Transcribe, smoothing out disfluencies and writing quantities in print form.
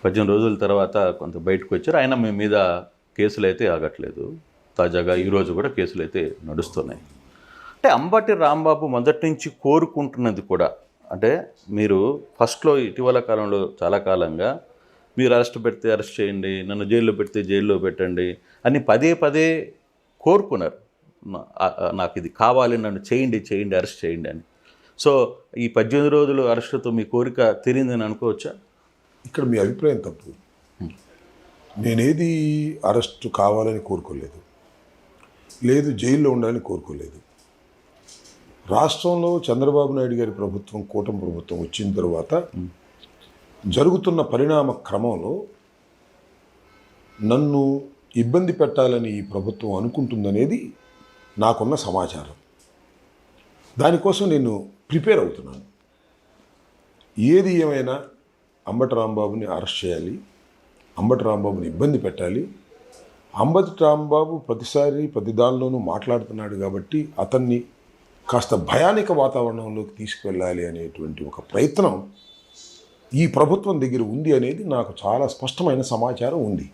18 రోజుల తర్వాత కొంత బయటకు వచ్చారు. అయినా మీ మీద కేసులైతే ఆగట్లేదు. తాజాగా ఈరోజు కూడా కేసులైతే నడుస్తున్నాయి. అంటే అంబటి రాంబాబు మొదటి నుంచి కోరుకుంటున్నది కూడా, అంటే మీరు ఫస్ట్లో ఇటీవల కాలంలో చాలా కాలంగా మీరు అరెస్ట్ పెడితే అరెస్ట్ చేయండి, నన్ను జైల్లో పెడితే జైల్లో పెట్టండి అని పదే పదే కోరుకున్నారు. నాకు ఇది కావాలి, నన్ను చేయండి చేయండి అరెస్ట్ చేయండి అని. సో ఈ 18 రోజులు అరెస్టుతో మీ కోరిక తీరిందని అనుకోవచ్చా? ఇక్కడ మీ అభిప్రాయం తప్పు. నేనేది అరెస్టు కావాలని కోరుకోలేదు, లేదు జైల్లో ఉండాలని కోరుకోలేదు. రాష్ట్రంలో చంద్రబాబు నాయుడు గారి ప్రభుత్వం, కూటమి ప్రభుత్వం వచ్చిన తర్వాత జరుగుతున్న పరిణామ క్రమంలో నన్ను ఇబ్బంది పెట్టాలని ఈ ప్రభుత్వం అనుకుంటుందనేది నాకున్న సమాచారం. దానికోసం నేను ప్రిపేర్ అవుతున్నాను. ఏది ఏమైనా అంబటి రాంబాబుని అరెస్ట్ చేయాలి, అంబటి రాంబాబుని ఇబ్బంది పెట్టాలి. అంబటి రాంబాబు ప్రతిసారి ప్రతి దానిలోనూ మాట్లాడుతున్నాడు కాబట్టి అతన్ని కాస్త భయానిక వాతావరణంలోకి తీసుకువెళ్ళాలి అనేటువంటి ఒక ప్రయత్నం ఈ ప్రభుత్వం దగ్గర ఉంది అనేది నాకు చాలా స్పష్టమైన సమాచారం ఉంది.